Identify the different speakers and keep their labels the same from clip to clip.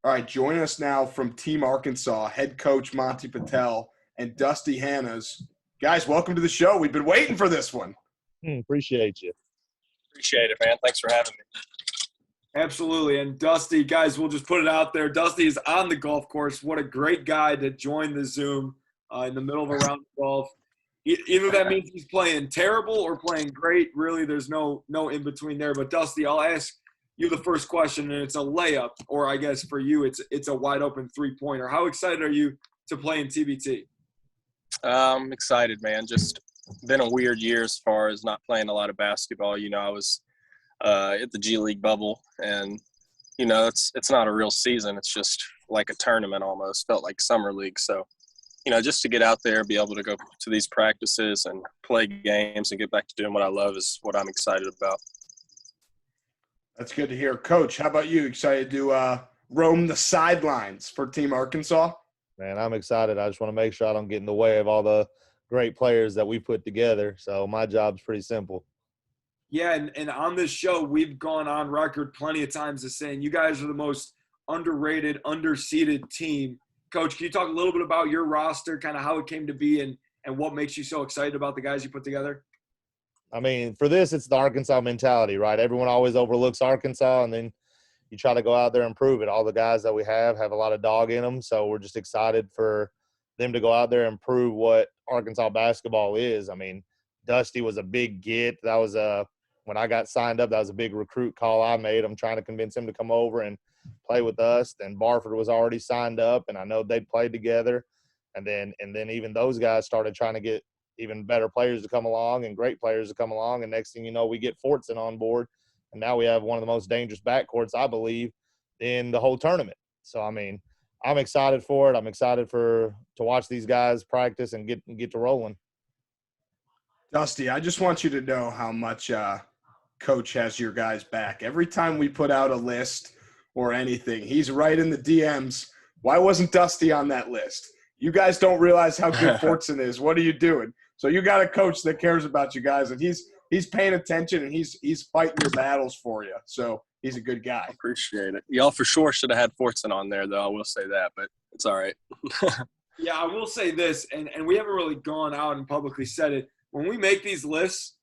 Speaker 1: All right, join us now from Team Arkansas, head coach Monty Patel and Dusty Hannas. Guys, welcome to the show. We've been waiting for this one.
Speaker 2: Appreciate you.
Speaker 3: Appreciate it, man. Thanks for having me.
Speaker 4: Absolutely. And Dusty, guys, we'll just put it out there. Dusty is on the golf course. What a great guy to join the Zoom in the middle of a round of golf. Either that means he's playing terrible or playing great. Really, there's no in between there. But Dusty, I'll ask you the first question, and it's a layup, or I guess for you, it's a wide open 3-pointer. How excited are you to play in TBT?
Speaker 3: I'm excited, man. Just been a weird year as far as not playing a lot of basketball. I was at the G League bubble, and it's not a real season. It's just like a tournament almost. Felt like summer league. So just to get out there, be able to go to these practices and play games and get back to doing what I love is what I'm excited about.
Speaker 1: That's good to hear. Coach, how about you? Excited to roam the sidelines for Team Arkansas?
Speaker 2: Man, I'm excited. I just want to make sure I don't get in the way of all the great players that we put together. So my job's pretty simple.
Speaker 4: Yeah, and on this show, we've gone on record plenty of times as saying you guys are the most underrated, underseeded team. Coach, can you talk a little bit about your roster, kind of how it came to be and what makes you so excited about the guys you put together?
Speaker 2: I mean, for this, it's the Arkansas mentality, right? Everyone always overlooks Arkansas, and then you try to go out there and prove it. All the guys that we have a lot of dog in them, so we're just excited for them to go out there and prove what Arkansas basketball is. I mean, Dusty was a big get. That was when I got signed up, that was a big recruit call I made. I'm trying to convince him to come over and play with us. Then Barford was already signed up, and I know they'd played together. And then even those guys started trying to get even better players to come along and great players to come along. And next thing you know, we get Fortson on board. And now we have one of the most dangerous backcourts, I believe, in the whole tournament. So, I mean, I'm excited for it. I'm excited to watch these guys practice and get to rolling.
Speaker 1: Dusty, I just want you to know how much Coach has your guys back. Every time we put out a list or anything, he's right in the DMs. Why wasn't Dusty on that list? You guys don't realize how good Fortson is. What are you doing? So you got a coach that cares about you guys, and he's paying attention, and he's fighting your battles for you. So he's a good guy.
Speaker 3: Appreciate it. Y'all for sure should have had Fortson on there, though. I will say that, but it's all right.
Speaker 4: Yeah, I will say this, and we haven't really gone out and publicly said it. When we make these lists,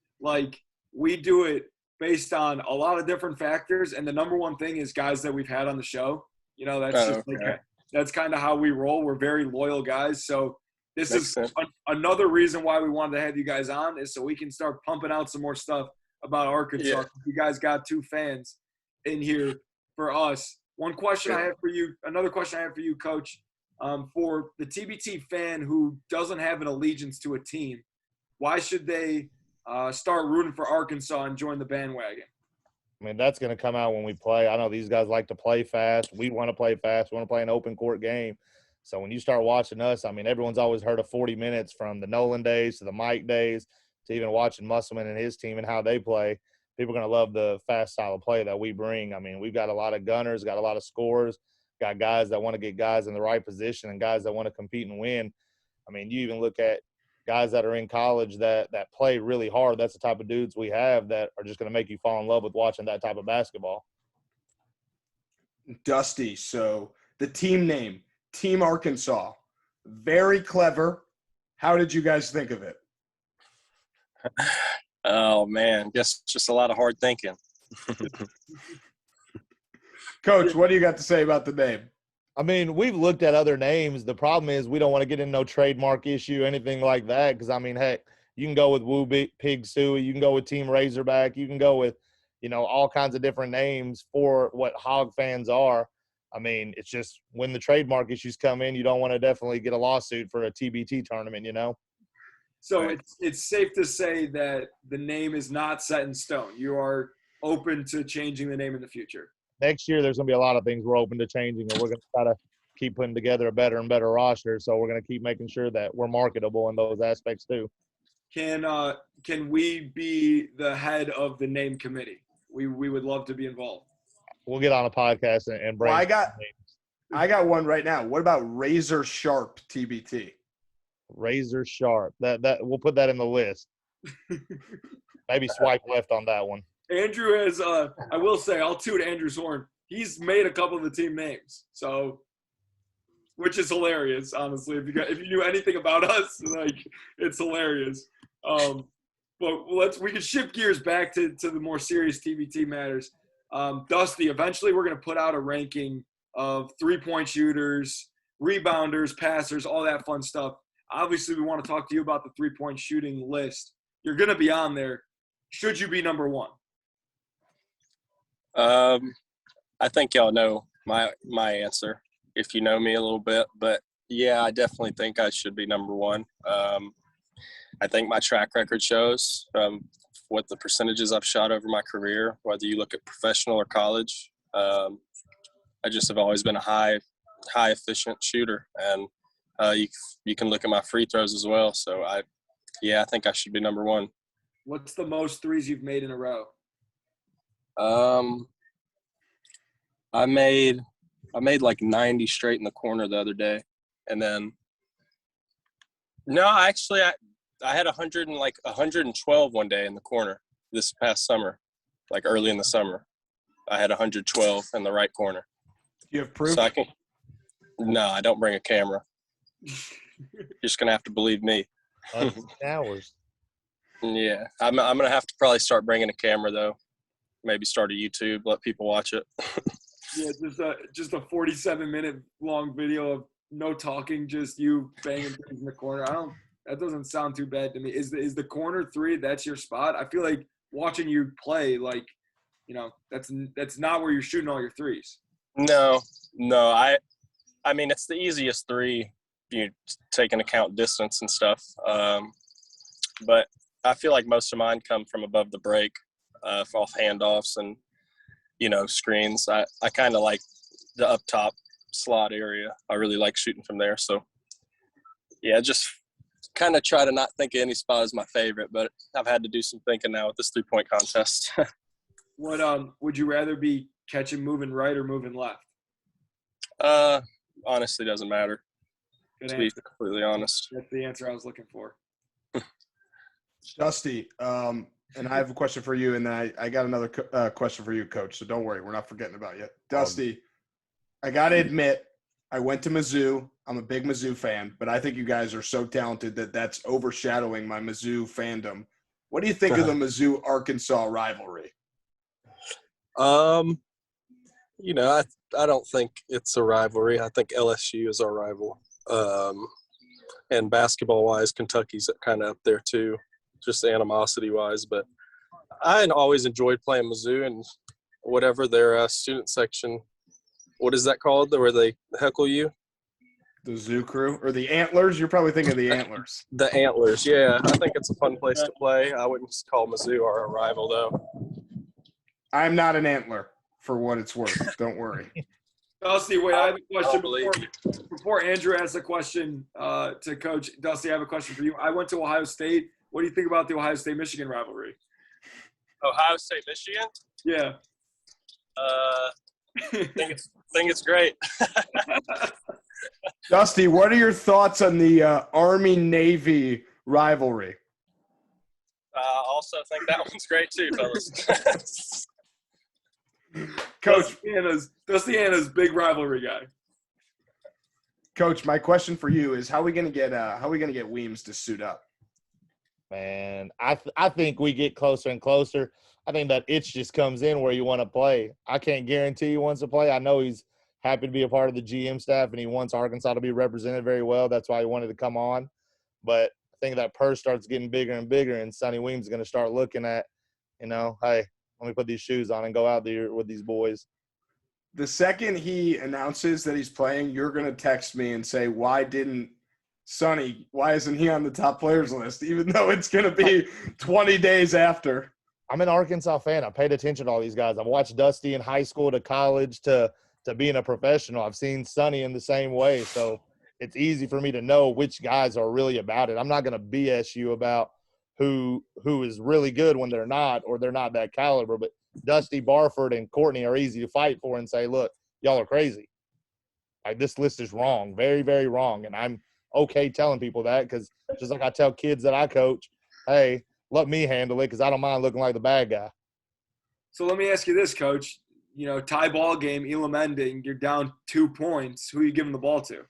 Speaker 4: we do it based on a lot of different factors, and the number one thing is guys that we've had on the show. That's kind of how we roll. We're very loyal guys, so this is another reason why we wanted to have you guys on is so we can start pumping out some more stuff about Arkansas. Yeah. You guys got 2 fans in here for us. Another question I have for you, Coach, for the TBT fan who doesn't have an allegiance to a team, why should they start rooting for Arkansas and join the bandwagon?
Speaker 2: I mean, that's going to come out when we play. I know these guys like to play fast. We want to play fast. We want to play an open court game. So when you start watching us, I mean, everyone's always heard of 40 minutes from the Nolan days to the Mike days to even watching Musselman and his team and how they play. People are going to love the fast style of play that we bring. I mean, we've got a lot of gunners, got a lot of scorers, got guys that want to get guys in the right position and guys that want to compete and win. I mean, you even look at guys that are in college that play really hard. That's the type of dudes we have that are just going to make you fall in love with watching that type of basketball.
Speaker 1: Dusty, so the team name, Team Arkansas, very clever. How did you guys think of it?
Speaker 3: Oh, man, just a lot of hard thinking.
Speaker 1: Coach, what do you got to say about the name?
Speaker 2: I mean, we've looked at other names. The problem is we don't want to get in no trademark issue, anything like that, because, I mean, heck, you can go with Woo Pig Suey, you can go with Team Razorback, you can go with, all kinds of different names for what Hog fans are. I mean, it's just when the trademark issues come in, you don't want to definitely get a lawsuit for a TBT tournament,
Speaker 4: So it's safe to say that the name is not set in stone. You are open to changing the name in the future.
Speaker 2: Next year, there's going to be a lot of things we're open to changing, and we're going to try to keep putting together a better and better roster. So we're going to keep making sure that we're marketable in those aspects too.
Speaker 4: Can we be the head of the name committee? We would love to be involved.
Speaker 2: We'll get on a podcast and bring.
Speaker 1: Well, I got one right now. What about Razor Sharp TBT?
Speaker 2: Razor Sharp. That we'll put that in the list. Maybe swipe left on that one.
Speaker 4: Andrew has I will say, I'll toot Andrew's horn. he's made a couple of the team names. So, which is hilarious, honestly. If you knew anything about us, like, it's hilarious. But we can shift gears back to the more serious TBT matters. Dusty, eventually we're going to put out a ranking of three-point shooters, rebounders, passers, all that fun stuff. Obviously, we want to talk to you about the three-point shooting list. You're going to be on there. Should you be number one?
Speaker 3: I think y'all know my answer if you know me a little bit. But, yeah, I definitely think I should be number one. I think my track record shows what the percentages I've shot over my career, whether you look at professional or college. I just have always been a high efficient shooter, and you can look at my free throws as well. So I think I should be number one.
Speaker 4: What's the most threes you've made in a row?
Speaker 3: I made like 90 straight in the corner the other day, and then actually I had 112 one day in the corner this past summer, like early in the summer. I had 112 in the right corner.
Speaker 1: You have proof?
Speaker 3: So no, I don't bring a camera. You're just gonna have to believe me.
Speaker 2: Hours.
Speaker 3: Yeah, I'm gonna have to probably start bringing a camera though. Maybe start a YouTube, let people watch it.
Speaker 4: Yeah, just a 47-minute long video of no talking, just you banging things in the corner. That doesn't sound too bad to me. Is the corner three, that's your spot? I feel like watching you play, like, that's not where you're shooting all your threes.
Speaker 3: No. I mean, it's the easiest three, you take into account distance and stuff. But I feel like most of mine come from above the break, off handoffs and, screens. I kind of like the up top slot area. I really like shooting from there. So, yeah, just kind of try to not think of any spot as my favorite, but I've had to do some thinking now with this 3-point contest.
Speaker 4: What would you rather be catching moving right or moving left?
Speaker 3: Honestly, doesn't matter.
Speaker 4: Good
Speaker 3: to
Speaker 4: answer.
Speaker 3: be completely honest.
Speaker 4: That's the answer I was looking for.
Speaker 1: Dusty, and I have a question for you, and then I got another question for you, Coach. So don't worry, we're not forgetting about you. Dusty, I got to admit, I went to Mizzou. I'm a big Mizzou fan, but I think you guys are so talented that that's overshadowing my Mizzou fandom. What do you think of the Mizzou-Arkansas rivalry?
Speaker 3: I don't think it's a rivalry. I think LSU is our rival. And basketball-wise, Kentucky's kind of up there too, just animosity-wise. But I always enjoyed playing Mizzou and whatever their student section. What is that called? Where they heckle you?
Speaker 1: The Zoo Crew or the Antlers? You're probably thinking of the Antlers.
Speaker 3: The Antlers, yeah. I think it's a fun place to play. I wouldn't call Mizzou our rival, though.
Speaker 1: I'm not an Antler, for what it's worth. Don't worry.
Speaker 4: Dusty, wait, I have a question
Speaker 3: believe
Speaker 4: before Andrew asks a question to Coach. Dusty, I have a question for you. I went to Ohio State. What do you think about the Ohio State-Michigan rivalry?
Speaker 3: Ohio State, Michigan?
Speaker 4: Yeah.
Speaker 3: I think it's great.
Speaker 1: Dusty, what are your thoughts on the Army-Navy rivalry?
Speaker 3: Also think that one's great too, fellas.
Speaker 1: Coach,
Speaker 4: Dusty Anna's big rivalry guy.
Speaker 1: Coach, my question for you is: how are we gonna get Weems to suit up?
Speaker 2: Man, I think we get closer and closer. I think that itch just comes in where you want to play. I can't guarantee he wants to play. I know he's happy to be a part of the GM staff, and he wants Arkansas to be represented very well. That's why he wanted to come on. But I think that purse starts getting bigger and bigger, and Sonny Weems is going to start looking at, hey, let me put these shoes on and go out there with these boys.
Speaker 1: The second he announces that he's playing, you're going to text me and say, why isn't he on the top players list, even though it's going to be 20 days after?
Speaker 2: I'm an Arkansas fan. I paid attention to all these guys. I've watched Dusty in high school to college to being a professional. I've seen Sonny in the same way. So it's easy for me to know which guys are really about it. I'm not going to BS you about who is really good when they're not, or they're not that caliber. But Dusty, Barford, and Courtney are easy to fight for and say, look, y'all are crazy. Like, this list is wrong, very, very wrong. And I'm okay telling people that, because just like I tell kids that I coach, hey, let me handle it because I don't mind looking like the bad guy.
Speaker 4: So let me ask you this, Coach. tie ball game, Elam ending, you're down 2 points. Who are you giving the ball to?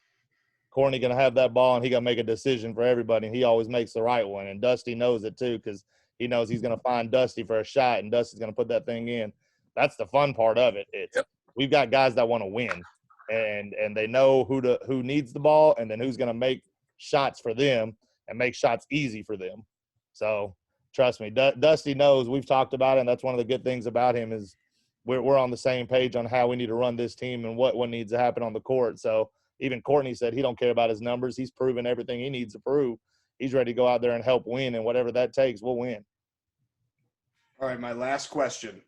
Speaker 2: Courtney going to have that ball, and he going to make a decision for everybody, and he always makes the right one. And Dusty knows it too, because he knows he's going to find Dusty for a shot, and Dusty's going to put that thing in. That's the fun part of it. We've got guys that want to win, and they know who needs the ball, and then who's going to make shots for them and make shots easy for them. So trust me, Dusty knows. We've talked about it, and that's one of the good things about him is we're on the same page on how we need to run this team and what needs to happen on the court. So even Courtney said he don't care about his numbers. He's proven everything he needs to prove. He's ready to go out there and help win, and whatever that takes, we'll win.
Speaker 1: All right, my last question.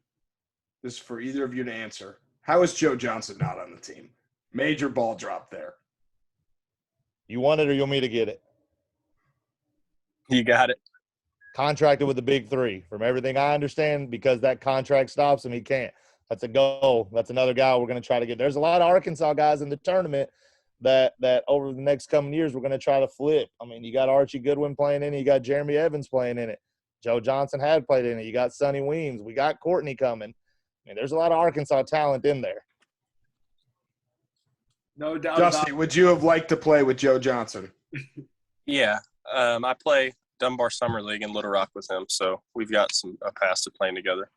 Speaker 1: This is for either of you to answer. How is Joe Johnson not on the team? Major ball drop there.
Speaker 2: You want it or you want me to get it?
Speaker 3: You got it.
Speaker 2: Contracted with the big three. From everything I understand, because that contract stops him, he can't. That's a goal. That's another guy we're going to try to get. There's a lot of Arkansas guys in the tournament that over the next coming years we're going to try to flip. I mean, you got Archie Goodwin playing in it. You got Jeremy Evans playing in it. Joe Johnson had played in it. You got Sonny Weems. We got Courtney coming. I mean, there's a lot of Arkansas talent in there.
Speaker 4: No doubt.
Speaker 1: Dusty, would you have liked to play with Joe Johnson?
Speaker 3: Yeah. I play Dunbar Summer League in Little Rock with him, so we've got a past of playing together.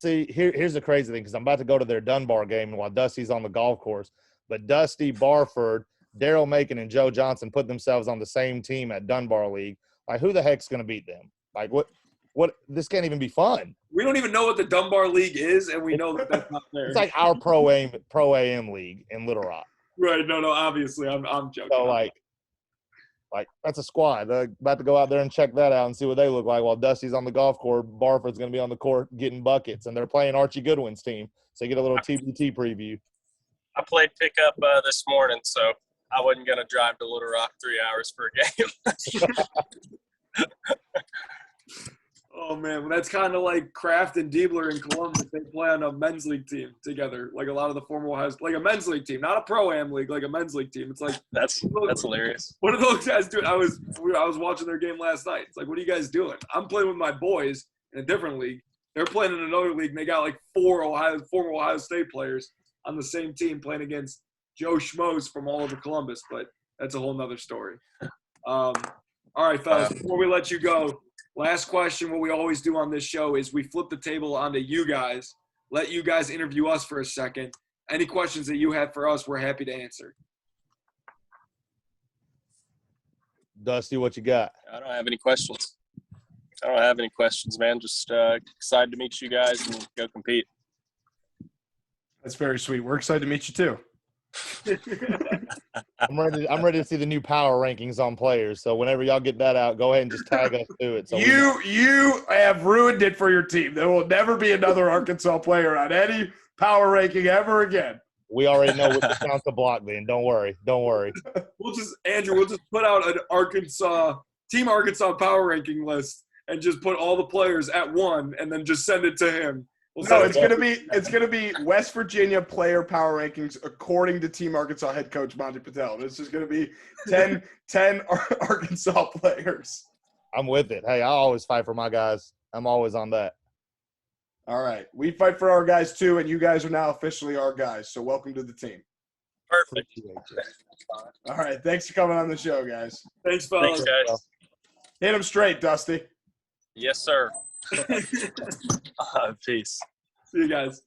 Speaker 2: See, here's the crazy thing, because I'm about to go to their Dunbar game while Dusty's on the golf course. But Dusty, Barford, Daryl Macon, and Joe Johnson put themselves on the same team at Dunbar League. Like, who the heck's going to beat them? Like, what? This can't even be fun.
Speaker 4: We don't even know what the Dunbar League is, and we know that that's not there.
Speaker 2: It's like our Pro AM league in Little Rock.
Speaker 4: Right. No, obviously. I'm joking.
Speaker 2: So, like that's a squad. They're about to go out there and check that out and see what they look like while Dusty's on the golf court. Barford's going to be on the court getting buckets, and they're playing Archie Goodwin's team. So you get a little TBT preview.
Speaker 3: I played pickup this morning, so I wasn't going to drive to Little Rock 3 hours for a game.
Speaker 4: Oh, man. Well, that's kind of like Kraft and Diebler in Columbus. They play on a men's league team together, like a lot of the former has, like a men's league team, not a pro-am league, like a men's league team. It's like
Speaker 3: that's hilarious.
Speaker 4: What are those guys doing? I was watching their game last night. It's like, what are you guys doing? I'm playing with my boys in a different league. They're playing in another league, and they got like former Ohio State players on the same team playing against Joe Schmoes from all over Columbus, but that's a whole nother story. All right, fellas, before we let you go, last question, what we always do on this show is we flip the table onto you guys, let you guys interview us for a second. Any questions that you have for us, we're happy to answer.
Speaker 2: Dusty, what you got?
Speaker 3: I don't have any questions. Man. Just excited to meet you guys and go compete.
Speaker 1: That's very sweet. We're excited to meet you too.
Speaker 2: I'm ready to see the new power rankings on players. So whenever y'all get that out, go ahead and just tag us to it. So
Speaker 1: you have ruined it for your team. There will never be another Arkansas player on any power ranking ever again.
Speaker 2: We already know what to count the block then. Don't worry.
Speaker 4: We'll just put out an Team Arkansas power ranking list and just put all the players at one and then just send it to him.
Speaker 1: It's gonna be West Virginia player power rankings according to Team Arkansas head coach Monty Patel. This is gonna be 10 Arkansas players.
Speaker 2: I'm with it. Hey, I always fight for my guys. I'm always on that.
Speaker 1: All right, we fight for our guys too, and you guys are now officially our guys. So welcome to the team.
Speaker 3: Perfect.
Speaker 1: All right, thanks for coming on the show, guys.
Speaker 4: Thanks, fellas.
Speaker 3: Thanks, guys.
Speaker 1: Hit them straight, Dusty.
Speaker 3: Yes, sir. Peace.
Speaker 4: See you guys.